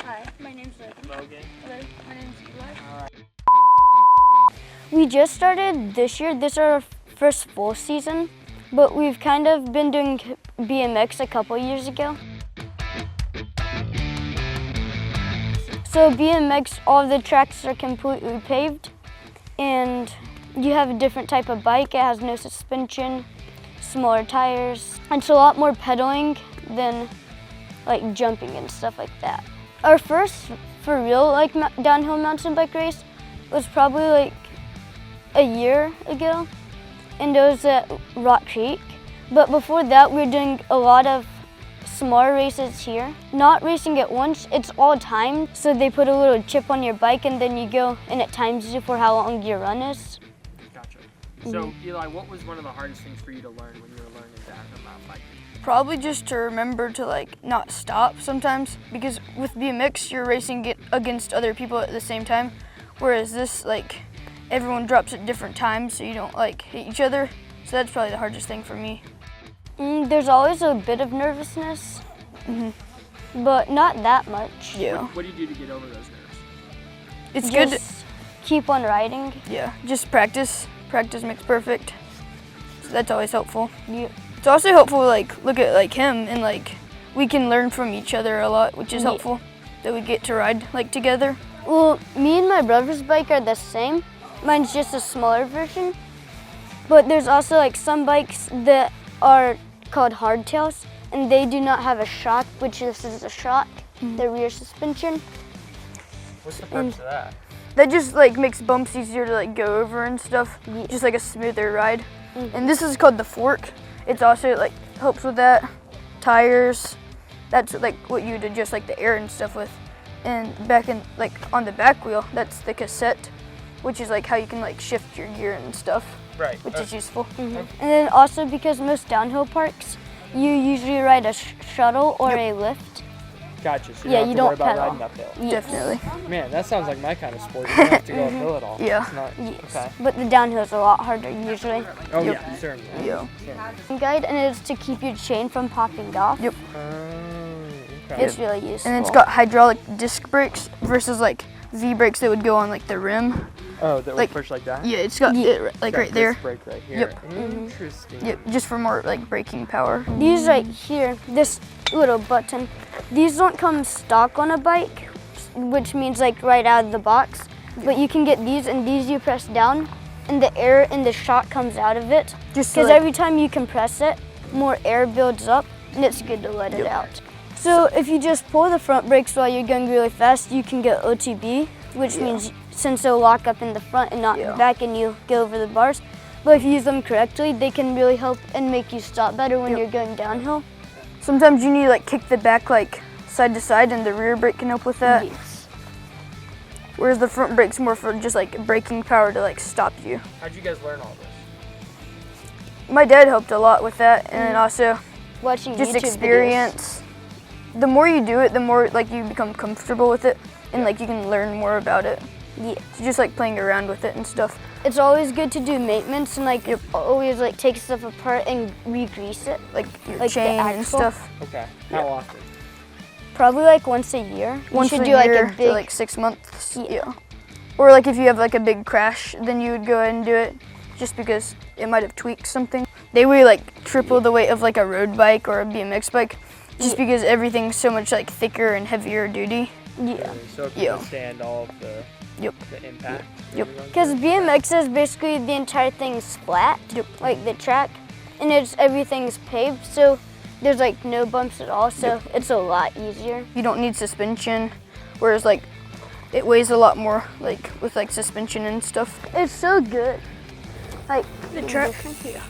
Hi, my name's Logan. Hello, my name's Eli. We just started this year. This is our first full season, but we've kind of been doing BMX a couple years ago. So BMX, all of the tracks are completely paved, and you have a different type of bike. It has no suspension, smaller tires. It's a lot more pedaling than like jumping and stuff like that. Our first for real like downhill mountain bike race was probably like a year ago, and it was at Rock Creek. But before that, we were doing a lot of smaller races here. Not racing at once, it's all timed. So they put a little chip on your bike and then you go and it times you for how long your run is. Gotcha. So Eli, what was one of the hardest things for you to learn when you were learning downhill mountain biking? Probably just to remember to like not stop sometimes, because with BMX you're racing against other people at the same time, whereas this like everyone drops at different times so you don't like hit each other. So that's probably the hardest thing for me. There's always a bit of nervousness, but not that much. Yeah. What do you do to get over those nerves? It's good. Just keep on riding. Yeah, just practice. Practice makes perfect. So that's always helpful. Yeah. It's also helpful to like look at like him and like we can learn from each other a lot, which is helpful that we get to ride like together. Well, me and my brother's bike are the same. Mine's just a smaller version. But there's also like some bikes that are called hardtails, and they do not have a shock, which this is a shock, the rear suspension. What's the purpose of that? That just like makes bumps easier to like go over and stuff. Yeah. Just like a smoother ride. And this is called the fork. It's also like helps with that. Tires. That's like what you would adjust like the air and stuff with. And back in like on the back wheel, that's the cassette, which is like how you can like shift your gear and stuff. Right. Which is useful. And then also because most downhill parks, you usually ride a shuttle or a lift. Gotcha. So Yeah, you you don't have to worry don't about pedal. riding uphill. Definitely. Man, that sounds like my kind of sport. You don't have to go uphill at all. Yeah. It's not, Yes. Okay. But the downhill's a lot harder usually. Oh yeah, certainly. Yeah. Guide, and it's to keep your chain from popping off. Yep. Okay. It's really useful. And it's got hydraulic disc brakes versus like V brakes that would go on like the rim. Oh, that like- would push like that? Yeah, it's got it like Got right there. This brake right here. Yep. Interesting. Yep, just for more like braking power. These right here, this little button, these don't come stock on a bike, which means like right out of the box. But you can get these, and these you press down, and the air and the shock comes out of it. Just Because like, every time you compress it, more air builds up, and it's good to let it out. So if you just pull the front brakes while you're going really fast, you can get OTB, which means since they'll lock up in the front and not in the back, and you go over the bars. But if you use them correctly, they can really help and make you stop better when you're going downhill. sometimes you need to like kick the back like side to side, and the rear brake can help with that. Yes. Whereas the front brake's more for just like braking power to like stop you. How'd you guys learn all this? My dad helped a lot with that, and also Watching just YouTube experience. The more you do it, the more like you become comfortable with it, and like you can learn more about it. videos. Yeah. So just like playing around with it and stuff. It's always good to do maintenance and like always like take stuff apart and re-grease it. Like your Like the chain and axle? stuff. Okay. How often? Probably like once a year. Once you should a do year like a big, for like 6 months. Yeah. Or like if you have like a big crash, then you would go ahead and do it just because it might have tweaked something. They weigh like triple the weight of like a road bike or a BMX bike just because everything's so much like thicker and heavier duty. yeah. So it can Yeah. withstand all of the impact. Yep. Because BMX is basically the entire thing's flat, like the track, and everything's paved, so there's like no bumps at all, so it's a lot easier. You don't need suspension, whereas like it weighs a lot more like with like suspension and stuff. It's so good. Like The track. Yeah.